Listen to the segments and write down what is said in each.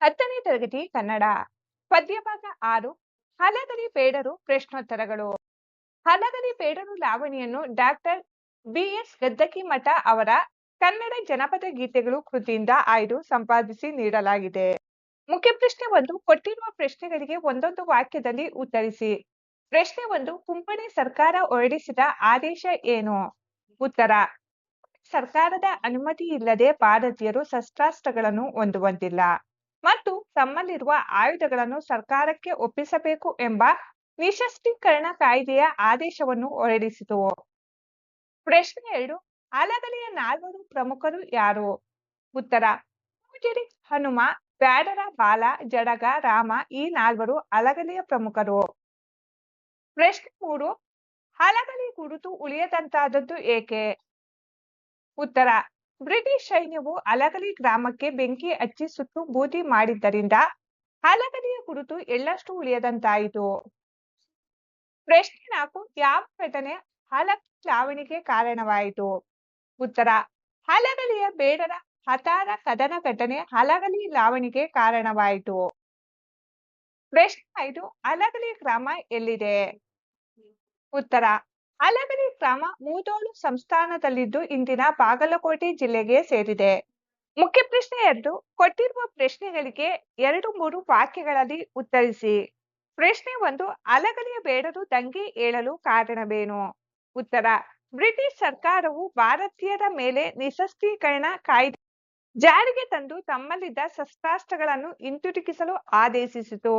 10ನೇ ತರಗತಿ Kannada ಪದ್ಯಭಾಗ 6 Halagali ಬೇಡರು ಪ್ರಶ್ನೋತ್ತರಗಳು. Halagali ಬೇಡರು ಲಾವಣಿಯನ್ನು doctor BS Gaddagimath ಅವರ ಕನ್ನಡ ಜನಪದ ಗೀತೆಗಳು ಕೃತಿಯಿಂದ ಆಯ್ದು ಸಂಪಾದಿಸಿ ನೀಡಲಾಗಿದೆ. ಮುಖ್ಯ ಪ್ರಶ್ನೆ 1 ಕೊಟ್ಟಿರುವ ಪ್ರಶ್ನೆಗಳಿಗೆ ಒಂದೊಂದು ವಾಕ್ಯದಲ್ಲಿ ಉತ್ತರಿಸಿ. ಪ್ರಶ್ನೆ 1 ಕುಂಪಣಿ ಸರ್ಕಾರ ಹೊರಡಿಸಿದ ಆದೇಶ ಏನು? ಉತ್ತರ: ಸರ್ಕಾರದ ಅನುಮತಿ ಇಲ್ಲದೆ ಭಾರತೀಯರು ಶಸ್ತ್ರಾಸ್ತ್ರಗಳನ್ನು ಹೊಂದುವಂತಿಲ್ಲ ಮತ್ತು ತಮ್ಮಲ್ಲಿರುವ ಆಯುಧಗಳನ್ನು ಸರ್ಕಾರಕ್ಕೆ ಒಪ್ಪಿಸಬೇಕು ಎಂಬ ನಿಶಸ್ತ್ರೀಕರಣ ಕಾಯ್ದೆಯ ಆದೇಶವನ್ನು ಹೊರಡಿಸಿತು. ಪ್ರಶ್ನೆ 2 ಹಲಗಲಿಯ ನಾಲ್ವರು ಪ್ರಮುಖರು ಯಾರು? ಉತ್ತರ: ಪೂಜಾರಿ ಹನುಮ, ಬ್ಯಾಡರ ಬಾಲ, ಜಡಗ ರಾಮ ಈ ನಾಲ್ವರು ಹಲಗಲಿಯ ಪ್ರಮುಖರು. ಪ್ರಶ್ನೆ 3 ಹಲಗಲಿ ಗುರುತು ಉಳಿಯದಂತಾದದ್ದು ಏಕೆ? ಉತ್ತರ: ಬ್ರಿಟಿಷ್ ಸೈನ್ಯವು ಹಲಗಲಿ ಗ್ರಾಮಕ್ಕೆ ಬೆಂಕಿ ಹಚ್ಚಿ ಸುಟ್ಟು ಬೂದಿ ಮಾಡಿದ್ದರಿಂದ ಹಲಗಲಿಯ ಗುರುತು ಎಳ್ಳಷ್ಟು ಉಳಿಯದಂತಾಯಿತು. ಪ್ರಶ್ನೆ 4 ಯಾವ ಘಟನೆ ಹಲಗಲಿ ಲಾವಣಿಗೆ ಕಾರಣವಾಯಿತು? ಉತ್ತರ: ಹಲಗಲಿಯ ಬೇಡರ ಹತಾರ ಕದನ ಘಟನೆ ಹಲಗಲಿ ಲಾವಣಿಗೆ ಕಾರಣವಾಯಿತು. ಪ್ರಶ್ನೆ 5 ಹಲಗಲಿ ಗ್ರಾಮ ಎಲ್ಲಿದೆ? ಉತ್ತರ: ಹಲಗಲಿ ಗ್ರಾಮ ಮೂಧೋಳು ಸಂಸ್ಥಾನದಲ್ಲಿದ್ದು ಇಂದಿನ ಬಾಗಲಕೋಟೆ ಜಿಲ್ಲೆಗೆ ಸೇರಿದೆ. ಮುಖ್ಯ ಪ್ರಶ್ನೆ 2 ಕೊಟ್ಟಿರುವ ಪ್ರಶ್ನೆಗಳಿಗೆ 2-3 ವಾಕ್ಯಗಳಲ್ಲಿ ಉತ್ತರಿಸಿ. ಪ್ರಶ್ನೆ 1 ಹಲಗಲಿಯ ಬೇಡರು ದಂಗೆ ಏಳಲು ಕಾರಣವೇನು? ಉತ್ತರ: ಬ್ರಿಟಿಷ್ ಸರ್ಕಾರವು ಭಾರತೀಯರ ಮೇಲೆ ನಿಶಸ್ತ್ರೀಕರಣ ಕಾಯ್ದೆ ಜಾರಿಗೆ ತಂದು ತಮ್ಮಲ್ಲಿದ್ದ ಶಸ್ತ್ರಾಸ್ತ್ರಗಳನ್ನು ಹಿಂತಿರುಗಿಸಲು ಆದೇಶಿಸಿತು.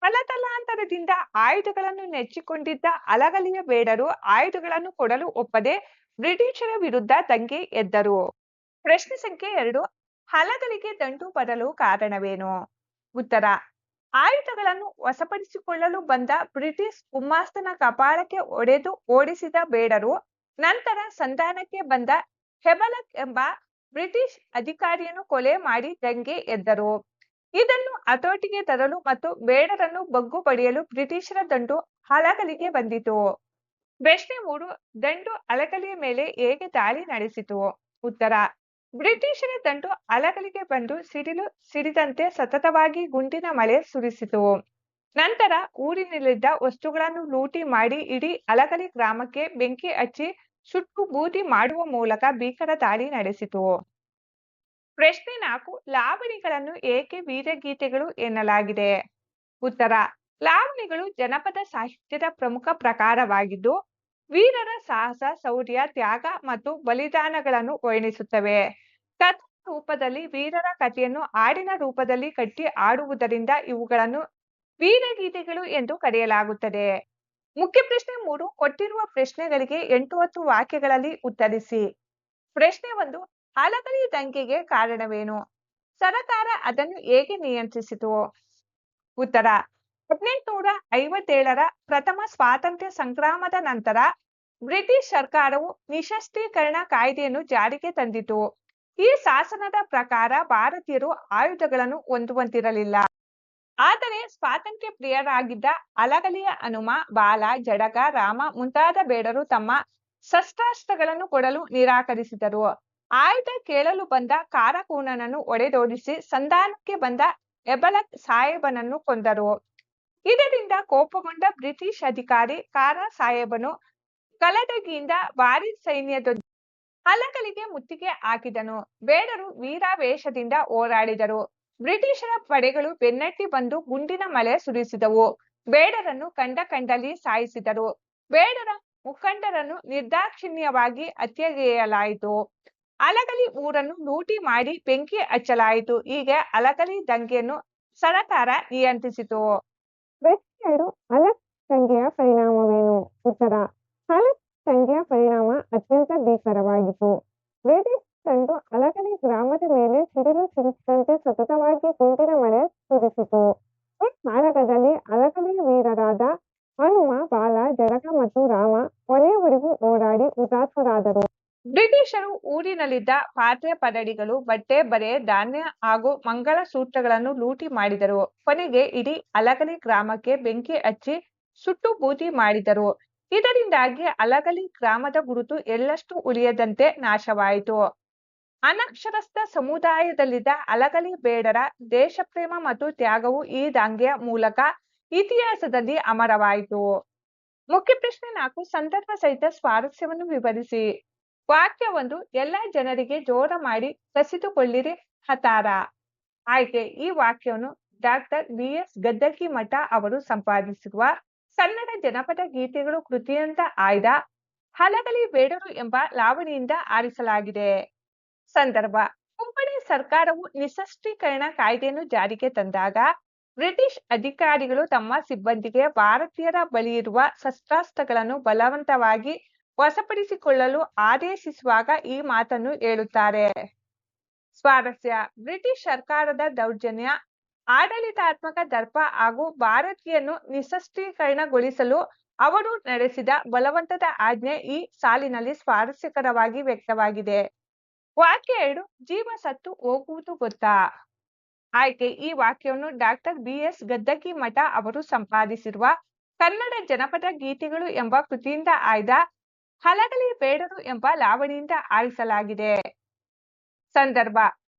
ತಲತಲಾಂತರದಿಂದ ಆಯುಧಗಳನ್ನು ನೆಚ್ಚಿಕೊಂಡಿದ್ದ ಹಲಗಲಿಯ ಬೇಡರು ಆಯುಧಗಳನ್ನು ಕೊಡಲು ಒಪ್ಪದೆ ಬ್ರಿಟಿಷರ ವಿರುದ್ಧ ದಂಗೆ ಎದ್ದರು. ಪ್ರಶ್ನೆ ಸಂಖ್ಯೆ 2 ಹಲಗಲಿಗೆ ದಂಡು ಬರಲು ಕಾರಣವೇನು? ಉತ್ತರ: ಆಯುಧಗಳನ್ನು ವಶಪಡಿಸಿಕೊಳ್ಳಲು ಬಂದ ಬ್ರಿಟಿಷ್ ಗುಮಾಸ್ತನ ಕಪಾಳಕ್ಕೆ ಹೊಡೆದು ಓಡಿಸಿದ ಬೇಡರು ನಂತರ ಸಂಧಾನಕ್ಕೆ ಬಂದ ಹೆಬಲಕ್ ಎಂಬ ಬ್ರಿಟಿಷ್ ಅಧಿಕಾರಿಯನ್ನು ಕೊಲೆ ಮಾಡಿ ದಂಗೆ ಎದ್ದರು. ಇದನ್ನು ಹತೋಟಿಗೆ ತರಲು ಮತ್ತು ಬೇಡರನ್ನು ಬಗ್ಗು ಬಡಿಯಲು ಬ್ರಿಟಿಷರ ದಂಡು ಹಲಗಲಿಗೆ ಬಂದಿತು. ಪ್ರಶ್ನೆ 3 ದಂಡು ಹಲಗಲಿಯ ಮೇಲೆ ಹೇಗೆ ದಾಳಿ ನಡೆಸಿತು? ಉತ್ತರ: ಬ್ರಿಟಿಷರ ದಂಡು ಹಲಗಲಿಗೆ ಬಂದು ಸಿಡಿಲು ಸಿಡಿದಂತೆ ಸತತವಾಗಿ ಗುಂಡಿನ ಮಳೆ ಸುರಿಸಿತು. ನಂತರ ಊರಿನಲ್ಲಿದ್ದ ವಸ್ತುಗಳನ್ನು ಲೂಟಿ ಮಾಡಿ ಇಡೀ ಹಲಗಲಿ ಗ್ರಾಮಕ್ಕೆ ಬೆಂಕಿ ಹಚ್ಚಿ ಸುಟ್ಟು ಬೂದಿ ಮಾಡುವ ಮೂಲಕ ಭೀಕರ ದಾಳಿ ನಡೆಸಿತು. ಪ್ರಶ್ನೆ 4 ಲಾವಣಿಗಳನ್ನು ಏಕೆ ವೀರಗೀತೆಗಳು ಎನ್ನಲಾಗಿದೆ? ಉತ್ತರ: ಲಾವಣಿಗಳು ಜನಪದ ಸಾಹಿತ್ಯದ ಪ್ರಮುಖ ಪ್ರಕಾರವಾಗಿದ್ದು ವೀರರ ಸಾಹಸ, ಶೌರ್ಯ, ತ್ಯಾಗ ಮತ್ತು ಬಲಿದಾನಗಳನ್ನು ವರ್ಣಿಸುತ್ತವೆ. ಕಥಾ ರೂಪದಲ್ಲಿ ವೀರರ ಕಥೆಯನ್ನು ಹಾಡಿನ ರೂಪದಲ್ಲಿ ಕಟ್ಟಿ ಹಾಡುವುದರಿಂದ ಇವುಗಳನ್ನು ವೀರಗೀತೆಗಳು ಎಂದು ಕರೆಯಲಾಗುತ್ತದೆ. ಮುಖ್ಯ ಪ್ರಶ್ನೆ 3 ಕೊಟ್ಟಿರುವ ಪ್ರಶ್ನೆಗಳಿಗೆ 8-10 ವಾಕ್ಯಗಳಲ್ಲಿ ಉತ್ತರಿಸಿ. ಪ್ರಶ್ನೆ 1 ಹಲಗಲಿ ದಂಗೆಗೆ ಕಾರಣವೇನು? ಸರಕಾರ ಅದನ್ನು ಹೇಗೆ ನಿಯಂತ್ರಿಸಿತು? ಉತ್ತರ: 1857ರ ಪ್ರಥಮ ಸ್ವಾತಂತ್ರ್ಯ ಸಂಗ್ರಾಮದ ನಂತರ ಬ್ರಿಟಿಷ್ ಸರ್ಕಾರವು ನಿಶಸ್ತ್ರೀಕರಣ ಕಾಯ್ದೆಯನ್ನು ಜಾರಿಗೆ ತಂದಿತು. ಈ ಶಾಸನದ ಪ್ರಕಾರ ಭಾರತೀಯರು ಆಯುಧಗಳನ್ನು ಹೊಂದುವಂತಿರಲಿಲ್ಲ. ಆದರೆ ಸ್ವಾತಂತ್ರ್ಯ ಪ್ರಿಯರಾಗಿದ್ದ ಹಲಗಲಿಯ ಹನುಮ, ಬಾಲ, ಜಡಗ, ರಾಮ ಮುಂತಾದ ಬೇಡರು ತಮ್ಮ ಶಸ್ತ್ರಾಸ್ತ್ರಗಳನ್ನು ಕೊಡಲು ನಿರಾಕರಿಸಿದರು. ಆಯುಧ ಕೇಳಲು ಬಂದ ಕಾರಕೂನನನ್ನು ಹೊಡೆದೋಡಿಸಿ ಸಂಧಾನಕ್ಕೆ ಬಂದ ಹೆಬಲಕ್ ಸಾಹೇಬನನ್ನು ಕೊಂದರು. ಇದರಿಂದ ಕೋಪಗೊಂಡ ಬ್ರಿಟಿಷ್ ಅಧಿಕಾರಿ ಕಾರ ಸಾಹೇಬನು ಕಲದಗಿಯಿಂದ ಭಾರೀ ಸೈನ್ಯದೊಂದಿಗೆ ಹಲಗಲಿಗೆ ಮುತ್ತಿಗೆ ಹಾಕಿದನು. ಬೇಡರು ವೀರಾವೇಶದಿಂದ ಹೋರಾಡಿದರು. ಬ್ರಿಟಿಷರ ಪಡೆಗಳು ಬೆನ್ನಟ್ಟಿ ಬಂದು ಗುಂಡಿನ ಮಳೆ ಸುರಿಸಿದವು. ಬೇಡರನ್ನು ಕಂಡಲ್ಲಿ ಸಾಯಿಸಿದರು. ಬೇಡರ ಮುಖಂಡರನ್ನು ನಿರ್ದಾಕ್ಷಿಣ್ಯವಾಗಿ ಹತ್ಯೆಗೈಯಲಾಯಿತು. ಹಲಗಲಿ ಊರನ್ನು ಲೂಟಿ ಮಾಡಿ ಬೆಂಕಿ ಹಚ್ಚಲಾಯಿತು. ಹೀಗೆ ಹಲಗಲಿ ದಂಗೆಯನ್ನು ಸರಕಾರ ನಿಯಂತ್ರಿಸಿತು. ಪ್ರಶ್ನೆ 2 ಹಲಗಲಿ ದಂಗೆಯ ಪರಿಣಾಮವೇನು? ಉತ್ತರ: ಹಲಗಲಿ ದಂಗೆಯ ಪರಿಣಾಮ ಅತ್ಯಂತ ಭೀಕರವಾಗಿತ್ತು. ಬ್ರಿಟಿಷ್ ದಂಡು ಹಲಗಲಿ ಗ್ರಾಮದ ಮೇಲೆ ಸಿಡಿಲು ಸಿಡಿಸಿದಂತೆ ಸತತವಾಗಿ ಗುಂಡಿನ ಮಳೆ ಸುರಿಸಿತು. ಈ ಕಾಳಗದಲ್ಲಿ ಹಲಗಲಿಯ ವೀರರಾದ ಹನುಮ, ಬಾಲ, ಜಡಗ ಮತ್ತು ರಾಮ ಕೊನೆಯವರೆಗೂ ಹೋರಾಡಿ ಹುತಾತ್ಮರಾದರು. ಬ್ರಿಟಿಷರು ಊರಿನಲ್ಲಿದ್ದ ಪಾತ್ರೆ ಪರಡಿಗಳು, ಬಟ್ಟೆ ಬರೆ, ಧಾನ್ಯ ಹಾಗೂ ಮಂಗಲ ಸೂತ್ರಗಳನ್ನು ಲೂಟಿ ಮಾಡಿದರು. ಕೊನೆಗೆ ಇಡೀ ಹಲಗಲಿ ಗ್ರಾಮಕ್ಕೆ ಬೆಂಕಿ ಹಚ್ಚಿ ಸುಟ್ಟು ಬೂದಿ ಮಾಡಿದರು. ಇದರಿಂದಾಗಿ ಹಲಗಲಿ ಗ್ರಾಮದ ಗುರುತು ಎಳ್ಳಷ್ಟು ಉಳಿಯದಂತೆ ನಾಶವಾಯಿತು. ಅನಕ್ಷರಸ್ಥ ಸಮುದಾಯದಲ್ಲಿದ್ದ ಅಲಗಲಿ ಬೇಡರ ದೇಶಪ್ರೇಮ ಮತ್ತು ತ್ಯಾಗವು ಈ ದಾಂಗೆಯ ಮೂಲಕ ಇತಿಹಾಸದಲ್ಲಿ ಅಮರವಾಯಿತು. ಮುಖ್ಯ ಪ್ರಶ್ನೆ 4 ಸಂದರ್ಭ ಸಹಿತ ಸ್ವಾರಸ್ಯವನ್ನು ವಿವರಿಸಿ. ವಾಕ್ಯ 1 ಎಲ್ಲ ಜನರಿಗೆ ಜೋರ ಮಾಡಿ ಕಸಿದುಕೊಳ್ಳಿರಿ ಹತಾರ. ಆಯ್ಕೆ ಈ ವಾಕ್ಯವನ್ನು ಡಾಕ್ಟರ್ ಬಿ.ಎಸ್. ಗದ್ದಗಿಮಠ ಅವರು ಸಂಪಾದಿಸಿರುವ ಕನ್ನಡ ಜನಪದ ಗೀತೆಗಳು ಕೃತಿಯಿಂದ ಆಯ್ದ ಹಲಗಲಿ ಬೇಡರು ಎಂಬ ಲಾವಣಿಯಿಂದ ಆರಿಸಲಾಗಿದೆ. ಸಂದರ್ಭ ಕೊಂಕಣಿ ಸರ್ಕಾರವು ನಿಶಸ್ತ್ರೀಕರಣ ಕಾಯ್ದೆಯನ್ನು ಜಾರಿಗೆ ತಂದಾಗ ಬ್ರಿಟಿಷ್ ಅಧಿಕಾರಿಗಳು ತಮ್ಮ ಸಿಬ್ಬಂದಿಗೆ ಭಾರತೀಯರ ಬಳಿಯಿರುವ ಶಸ್ತ್ರಾಸ್ತ್ರಗಳನ್ನು ಬಲವಂತವಾಗಿ ವಶಪಡಿಸಿಕೊಳ್ಳಲು ಆದೇಶಿಸುವಾಗ ಈ ಮಾತನ್ನು ಹೇಳುತ್ತಾರೆ. ಸ್ವಾರಸ್ಯ ಬ್ರಿಟಿಷ್ ಸರ್ಕಾರದ ದೌರ್ಜನ್ಯ, ಆಡಳಿತಾತ್ಮಕ ದರ್ಪ ಹಾಗೂ ಭಾರತೀಯನ್ನು ನಿಶಸ್ತ್ರೀಕರಣಗೊಳಿಸಲು ಅವರು ನಡೆಸಿದ ಬಲವಂತದ ಆಜ್ಞೆ ಈ ಸಾಲಿನಲ್ಲಿ ಸ್ವಾರಸ್ಯಕರವಾಗಿ ವ್ಯಕ್ತವಾಗಿದೆ. ವಾಕ್ಯ 2 ಜೀವ ಸತ್ತು ಹೋಗುವುದು ಗೊತ್ತಾ. ಆಯ್ಕೆ ಈ ವಾಕ್ಯವನ್ನು ಡಾಕ್ಟರ್ ಬಿ.ಎಸ್. ಗದ್ದಗಿಮಠ ಅವರು ಸಂಪಾದಿಸಿರುವ ಕನ್ನಡ ಜನಪದ ಗೀತೆಗಳು ಎಂಬ ಕೃತಿಯಿಂದ ಆಯ್ದ ಹಲಗಲಿ ಬೇಡರು ಎಂಬ ಲಾವಣಿಯಿಂದ ಆರಿಸಲಾಗಿದೆ. ಸಂದರ್ಭ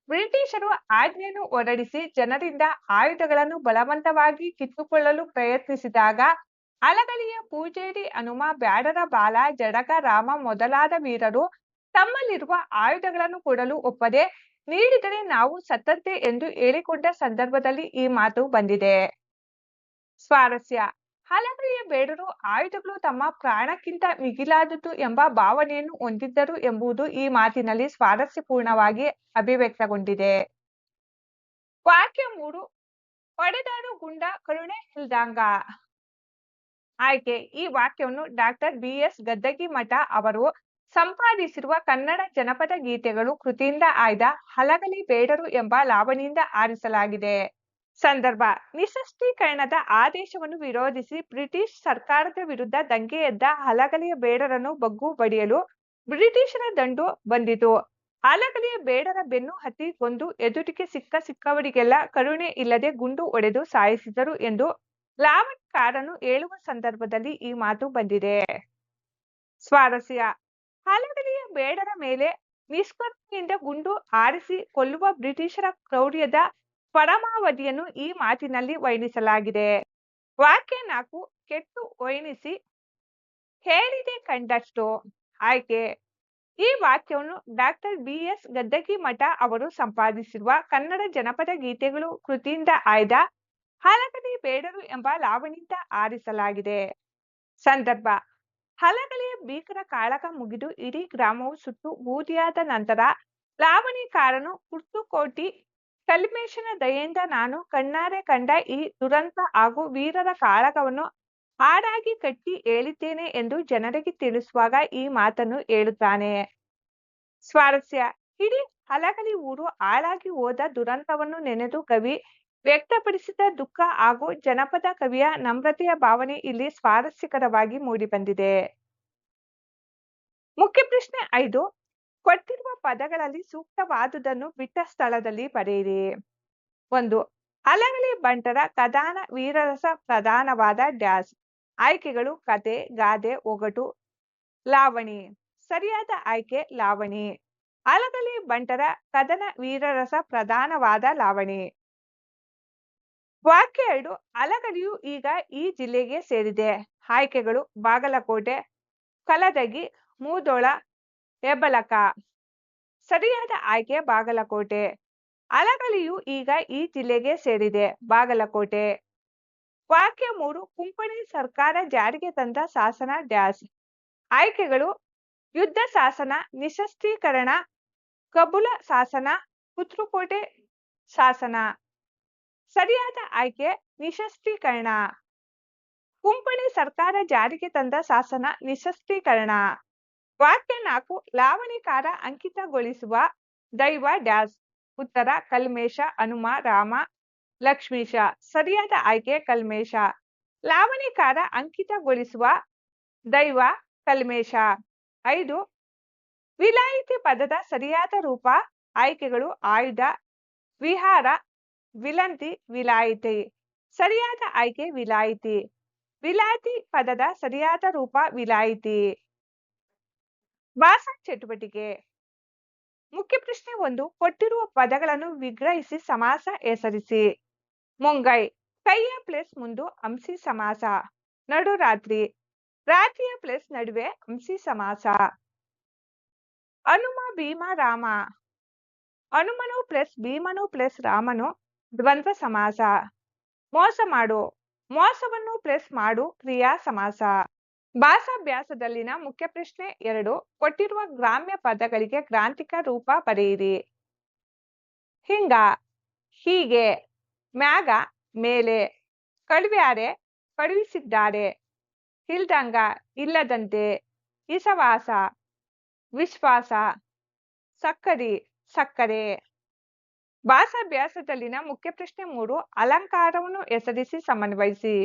ಬ್ರಿಟಿಷರು ಆಜ್ಞೆಯನ್ನು ಹೊರಡಿಸಿ ಜನರಿಂದ ಆಯುಧಗಳನ್ನು ಬಲವಂತವಾಗಿ ಕಿತ್ತುಕೊಳ್ಳಲು ಪ್ರಯತ್ನಿಸಿದಾಗ ಹಲಗಲಿಯ ಪೂಜೇರಿ ಹನುಮ, ಬ್ಯಾಡರ ಬಾಲ, ಜಡಗ ರಾಮ ಮೊದಲಾದ ವೀರರು ತಮ್ಮಲ್ಲಿರುವ ಆಯುಧಗಳನ್ನು ಕೊಡಲು ಒಪ್ಪದೆ ನೀಡಿದರೆ ನಾವು ಸತ್ತಂತೆ ಎಂದು ಹೇಳಿಕೊಂಡ ಸಂದರ್ಭದಲ್ಲಿ ಈ ಮಾತು ಬಂದಿದೆ. ಸ್ವಾರಸ್ಯ ಹಲಗಲಿಯ ಬೇಡರು ಆಯುಧಗಳು ತಮ್ಮ ಪ್ರಾಣಕ್ಕಿಂತ ಮಿಗಿಲಾದುದು ಎಂಬ ಭಾವನೆಯನ್ನು ಹೊಂದಿದ್ದರು ಎಂಬುದು ಈ ಮಾತಿನಲ್ಲಿ ಸ್ವಾರಸ್ಯಪೂರ್ಣವಾಗಿ ಅಭಿವ್ಯಕ್ತಗೊಂಡಿದೆ. ವಾಕ್ಯ 3 ಪಡೆದಾರು ಗುಂಡ ಕರುಣೆ ಇಲ್ದಂಗ. ಆಯ್ಕೆ ಈ ವಾಕ್ಯವನ್ನು ಡಾಕ್ಟರ್ ಬಿ.ಎಸ್. ಗದ್ದಗಿಮಠ ಅವರು ಸಂಪಾದಿಸಿರುವ ಕನ್ನಡ ಜನಪದ ಗೀತೆಗಳು ಕೃತಿಯಿಂದ ಆಯ್ದ ಹಲಗಲಿ ಬೇಡರು ಎಂಬ ಲಾವಣಿಯಿಂದ ಆರಿಸಲಾಗಿದೆ. ಸಂದರ್ಭ ನಿಶಸ್ತ್ರೀಕರಣದ ಆದೇಶವನ್ನು ವಿರೋಧಿಸಿ ಬ್ರಿಟಿಷ್ ಸರ್ಕಾರದ ವಿರುದ್ಧ ದಂಗೆ ಎದ್ದ ಹಲಗಲಿಯ ಬೇಡರನ್ನು ಬಗ್ಗು ಬಡಿಯಲು ಬ್ರಿಟಿಷರ ದಂಡು ಬಂದಿತು. ಹಲಗಲಿಯ ಬೇಡರ ಬೆನ್ನು ಹತ್ತಿ ಕೊಂದು ಎದುರಿಗೆ ಸಿಕ್ಕವರಿಗೆಲ್ಲ ಕರುಣೆ ಇಲ್ಲದೆ ಗುಂಡು ಹೊಡೆದು ಸಾಯಿಸಿದರು ಎಂದು ಲಾವಣಿಕಾರನು ಹೇಳುವ ಸಂದರ್ಭದಲ್ಲಿ ಈ ಮಾತು ಬಂದಿದೆ. ಸ್ವಾರಸ್ಯ ಹಲಗಲಿಯ ಬೇಡರ ಮೇಲೆ ನಿಷ್ಕರುಣೆಯಿಂದ ಗುಂಡು ಹಾರಿಸಿ ಕೊಲ್ಲುವ ಬ್ರಿಟಿಷರ ಕ್ರೌರ್ಯದ ಪರಮಾವಧಿಯನ್ನು ಈ ಮಾತಿನಲ್ಲಿ ವರ್ಣಿಸಲಾಗಿದೆ. ವಾಕ್ಯ 4 ಕೆಟ್ಟು ಒಯ್ಯಿಸಿ ಹೇಳಿದೆ ಕಂಡಷ್ಟು. ಆಯ್ಕೆ ಈ ವಾಕ್ಯವನ್ನು ಡಾಕ್ಟರ್ ಬಿ.ಎಸ್. ಗದ್ದಗಿಮಠ ಅವರು ಸಂಪಾದಿಸಿರುವ ಕನ್ನಡ ಜನಪದ ಗೀತೆಗಳು ಕೃತಿಯಿಂದ ಆಯ್ದ ಹಲಗಲಿ ಬೇಡರು ಎಂಬ ಲಾವಣಿಯಿಂದ ಆರಿಸಲಾಗಿದೆ. ಸಂದರ್ಭ ಹಲಗಲಿಯ ಭೀಕರ ಕಾಳಗ ಮುಗಿದು ಇಡೀ ಗ್ರಾಮವು ಸುಟ್ಟು ಬೂದಿಯಾದ ನಂತರ ಲಾವಣಿಕಾರನು ಕುರ್ತುಕೋಟಿ ಕಲ್ಮೇಶನ ದಯೆಯಿಂದ ನಾನು ಕಣ್ಣಾರೆ ಕಂಡ ಈ ದುರಂತ ಹಾಗೂ ವೀರರ ಕಾಳಗವನ್ನು ಹಾಡಾಗಿ ಕಟ್ಟಿ ಹೇಳಿದ್ದೇನೆ ಎಂದು ಜನರಿಗೆ ತಿಳಿಸುವಾಗ ಈ ಮಾತನ್ನು ಹೇಳುತ್ತಾನೆ. ಸ್ವಾರಸ್ಯ ಇಡೀ ಹಲಗಲಿ ಊರು ಹಾಳಾಗಿ ಹೋದ ದುರಂತವನ್ನು ನೆನೆದು ಕವಿ ವ್ಯಕ್ತಪಡಿಸಿದ ದುಃಖ ಹಾಗೂ ಜನಪದ ಕವಿಯ ನಮ್ರತೆಯ ಭಾವನೆ ಇಲ್ಲಿ ಸ್ವಾರಸ್ಯಕರವಾಗಿ ಮೂಡಿಬಂದಿದೆ. ಮುಖ್ಯ ಪ್ರಶ್ನೆ 5 ಕೊಟ್ಟಿರುವ ಪದಗಳಲ್ಲಿ ಸೂಕ್ತವಾದುದನ್ನು ಬಿಟ್ಟ ಸ್ಥಳದಲ್ಲಿ ಬರೆಯಿರಿ. 1 ಹಲಗಲಿ ಬಂಟರ ಕದಾನ ವೀರರಸ ಪ್ರಧಾನವಾದ ಡ್ಯಾಶ್. ಆಯ್ಕೆಗಳು ಕತೆ, ಗಾದೆ, ಒಗಟು, ಲಾವಣಿ. ಸರಿಯಾದ ಆಯ್ಕೆ ಲಾವಣಿ. ಹಲಗಲಿ ಬಂಟರ ಕದನ ವೀರರಸ ಪ್ರಧಾನವಾದ ಲಾವಣಿ. ವಾಕ್ಯ 2 ಹಲಗಲಿಯು ಈಗ ಈ ಜಿಲ್ಲೆಗೆ ಸೇರಿದೆ. ಆಯ್ಕೆಗಳು ಬಾಗಲಕೋಟೆ, ಕಲದಗಿ, ಮೂದೋಳ, ಹೆಬ್ಬಲಕ. ಸರಿಯಾದ ಆಯ್ಕೆ ಬಾಗಲಕೋಟೆ. ಹಲಗಲಿಯು ಈಗ ಈ ಜಿಲ್ಲೆಗೆ ಸೇರಿದೆ. ಬಾಗಲಕೋಟೆ. ವಾಕ್ಯ 3 ಕೊಂಕಣಿ ಸರ್ಕಾರ ಜಾರಿಗೆ ತಂದ ಶಾಸನ ಡ್ಯಾಶ್. ಆಯ್ಕೆಗಳು ಯುದ್ಧ ಶಾಸನ, ನಿಶಸ್ತ್ರೀಕರಣ, ಕಬುಲ ಶಾಸನ, ಕುರ್ತುಕೋಟೆ ಶಾಸನ. ಸರಿಯಾದ ಆಯ್ಕೆ ನಿಶಸ್ತ್ರೀಕರಣ. ಕೊಂಕಣಿ ಸರ್ಕಾರ ಜಾರಿಗೆ ತಂದ ಶಾಸನ ನಿಶಸ್ತ್ರೀಕರಣ. ವಾಕ್ಯ 4 ಲಾವಣಿಕಾರ ಅಂಕಿತಗೊಳಿಸುವ ದೈವ ಡ್ಯಾಶ್. ಉತ್ತರ ಕಲ್ಮೇಶ, ಹನುಮ, ರಾಮ, ಲಕ್ಷ್ಮೀಶ. ಸರಿಯಾದ ಆಯ್ಕೆ ಕಲ್ಮೇಶ. ಲಾವಣಿಕಾರ ಅಂಕಿತಗೊಳಿಸುವ ದೈವ ಕಲ್ಮೇಶ. 5 ವಿಲಾಯಿತಿ ಪದದ ಸರಿಯಾದ ರೂಪ. ಆಯ್ಕೆಗಳು ಆಯುಧ, ವಿಹಾರ, ವಿಲಂತಿ, ವಿಲಾಯಿತಿ. ಸರಿಯಾದ ಆಯ್ಕೆ ವಿಲಾಯಿತಿ. ವಿಲಾಯಿತಿ ಪದದ ಸರಿಯಾದ ರೂಪ ವಿಲಾಯಿತಿ. ಭಾಷಾ ಚಟುವಟಿಕೆ ಮುಖ್ಯ ಪ್ರಶ್ನೆ 1 ಕೊಟ್ಟಿರುವ ಪದಗಳನ್ನು ವಿಗ್ರಹಿಸಿ ಸಮಾಸ ಹೆಸರಿಸಿ. ಮುಂಗೈ ಕೈಯ ಪ್ಲಸ್ ಮುಂದು ಅಂಸಿ ಸಮಾಸ. ನಡು ರಾತ್ರಿ ರಾತ್ರಿಯ ಪ್ಲಸ್ ನಡುವೆ ಅಂಸಿ ಸಮಾಸ. ಹನುಮ ಭೀಮ ರಾಮ ಹನುಮನು ಪ್ಲಸ್ ಭೀಮನು ಪ್ಲಸ್ ರಾಮನು ದ್ವಂದ್ವ ಸಮಾಸ. ಮೋಸ ಮಾಡು ಮೋಸವನ್ನು ಪ್ಲಸ್ ಮಾಡು ಕ್ರಿಯಾ ಸಮಾಸ. ಭಾಷಾಭ್ಯಾಸದಲ್ಲಿನ ಮುಖ್ಯ ಪ್ರಶ್ನೆ 2 ಕೊಟ್ಟಿರುವ ಗ್ರಾಮ್ಯ ಪದಗಳಿಗೆ ಗ್ರಾಂಥಿಕ ರೂಪ ಬರೆಯಿರಿ. ಹಿಂಗ ಹೀಗೆ ಮ್ಯಾಗ ಮೇಲೆ ಕಳುವ್ಯಾರೆ ಕಳುಹಿಸಿದ್ದಾರೆ ಇಲ್ದಂಗ ಇಲ್ಲದಂತೆ ಇಸವಾಸ ವಿಶ್ವಾಸ ಸಕ್ಕರಿ ಸಕ್ಕರೆ. ಭಾಷಾಭ್ಯಾಸದಲ್ಲಿನ ಮುಖ್ಯ ಪ್ರಶ್ನೆ 3 ಅಲಂಕಾರವನ್ನು ಹೆಸರಿಸಿ ಸಮನ್ವಯಿಸಿ.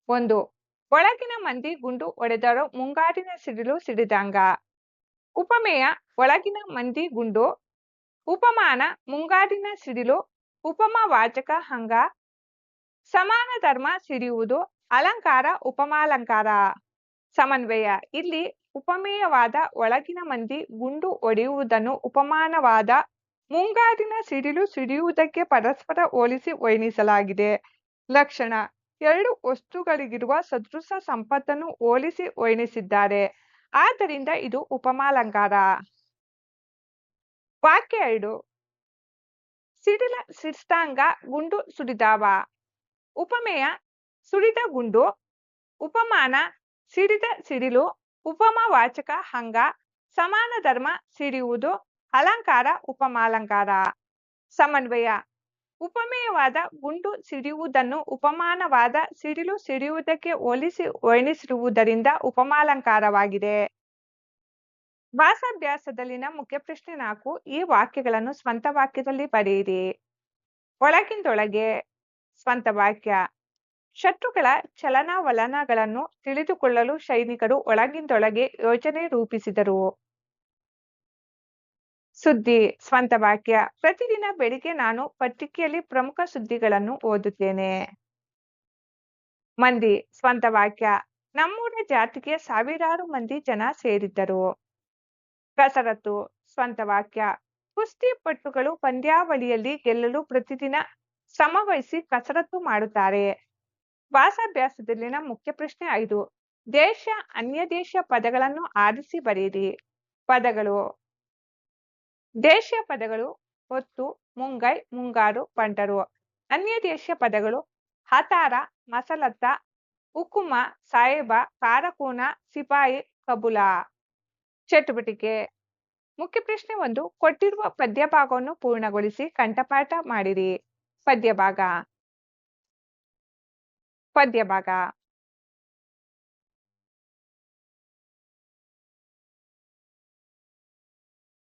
1 ಒಳಗಿನ ಮಂದಿ ಗುಂಡು ಹೊಡೆದರು ಮುಂಗಾರಿನ ಸಿಡಿಲು ಸಿಡಿದಂಗ. ಉಪಮೇಯ ಒಳಗಿನ ಮಂದಿ ಗುಂಡು. ಉಪಮಾನ ಮುಂಗಾರಿನ ಸಿಡಿಲು. ಉಪಮಾವಾಚಕ ಹಂಗ. ಸಮಾನ ಧರ್ಮ ಸಿಡಿಯುವುದು. ಅಲಂಕಾರ ಉಪಮಾಲಂಕಾರ. ಸಮನ್ವಯ ಇಲ್ಲಿ ಉಪಮೇಯವಾದ ಒಳಗಿನ ಮಂದಿ ಗುಂಡು ಹೊಡೆಯುವುದನ್ನು ಉಪಮಾನವಾದ ಮುಂಗಾರಿನ ಸಿಡಿಲು ಸಿಡಿಯುವುದಕ್ಕೆ ಪರಸ್ಪರ ಹೋಲಿಸಿ ವರ್ಣಿಸಲಾಗಿದೆ. ಲಕ್ಷಣ ಎರಡು ವಸ್ತುಗಳಿಗಿರುವ ಸದೃಶ ಸಂಪತ್ತನ್ನು ಹೋಲಿಸಿ ವರ್ಣಿಸಿದ್ದಾರೆ. ಆದ್ದರಿಂದ ಇದು ಉಪಮಾಲಂಕಾರ. ವಾಕ್ಯ 2 ಸಿಡಿಲ ಸಿಡ್ಸ್ದಂಗ ಗುಂಡು ಸುಡಿದಾವ. ಉಪಮೇಯ ಸುಡಿದ ಗುಂಡು. ಉಪಮಾನ ಸಿಡಿದ ಸಿಡಿಲು. ಉಪಮಾವಾಚಕ ಹಂಗ. ಸಮಾನ ಧರ್ಮ ಸಿಡಿಯುವುದು. ಅಲಂಕಾರ ಉಪಮಾಲಂಕಾರ. ಸಮನ್ವಯ ಉಪಮೇಯವಾದ ಗುಂಡು ಸಿಡಿಯುವುದನ್ನು ಉಪಮಾನವಾದ ಸಿಡಿಲು ಸಿಡಿಯುವುದಕ್ಕೆ ಹೋಲಿಸಿ ವರ್ಣಿಸಿರುವುದರಿಂದ ಉಪಮಾಲಂಕಾರವಾಗಿದೆ. ಭಾಷಾಭ್ಯಾಸದಲ್ಲಿನ ಮುಖ್ಯ ಪ್ರಶ್ನೆ 4 ಈ ವಾಕ್ಯಗಳನ್ನು ಸ್ವಂತ ವಾಕ್ಯದಲ್ಲಿ ಬರೆಯಿರಿ. ಒಳಗಿಂದೊಳಗೆ ಸ್ವಂತ ವಾಕ್ಯ. ಶತ್ರುಗಳ ಚಲನವಲನಗಳನ್ನು ತಿಳಿದುಕೊಳ್ಳಲು ಸೈನಿಕರು ಒಳಗಿಂದೊಳಗೆ ಯೋಜನೆ ರೂಪಿಸಿದರು. ಸುದ್ದಿ ಸ್ವಂತ ವಾಕ್ಯ. ಪ್ರತಿದಿನ ಬೆಳಿಗ್ಗೆ ನಾನು ಪತ್ರಿಕೆಯಲ್ಲಿ ಪ್ರಮುಖ ಸುದ್ದಿಗಳನ್ನು ಓದುತ್ತೇನೆ. ಮಂದಿ ಸ್ವಂತ ವಾಕ್ಯ. ನಮ್ಮೂರ ಜಾತ್ರೆಗೆ ಸಾವಿರಾರು ಮಂದಿ ಜನ ಸೇರಿದ್ದರು. ಕಸರತ್ತು ಸ್ವಂತ ವಾಕ್ಯ. ಕುಸ್ತಿ ಪಟುಗಳು ಪಂದ್ಯಾವಳಿಯಲ್ಲಿ ಗೆಲ್ಲಲು ಪ್ರತಿದಿನ ಶ್ರಮವಹಿಸಿ ಕಸರತ್ತು ಮಾಡುತ್ತಾರೆ. ಭಾಷಾಭ್ಯಾಸದಲ್ಲಿನ ಮುಖ್ಯ ಪ್ರಶ್ನೆ 5 ದೇಶ ಅನ್ಯದೇಶ ಪದಗಳನ್ನು ಆರಿಸಿ ಬರೆಯಿರಿ. ಪದಗಳು. ದೇಶೀಯ ಪದಗಳು ಹೊತ್ತು ಮುಂಗೈ ಮುಂಗಾರು ಬಂಟರು. ಅನ್ಯದೇಶ ಪದಗಳು ಹತಾರ ಮಸಲತ್ತ ಹುಕುಮ ಸಾಹೇಬ ಕಾರಕೂನ ಸಿಪಾಯಿ ಕಬುಲ. ಚಟುವಟಿಕೆ. ಮುಖ್ಯ ಪ್ರಶ್ನೆ 1 ಕೊಟ್ಟಿರುವ ಪದ್ಯಭಾಗವನ್ನು ಪೂರ್ಣಗೊಳಿಸಿ ಕಂಠಪಾಠ ಮಾಡಿರಿ. ಪದ್ಯಭಾಗ.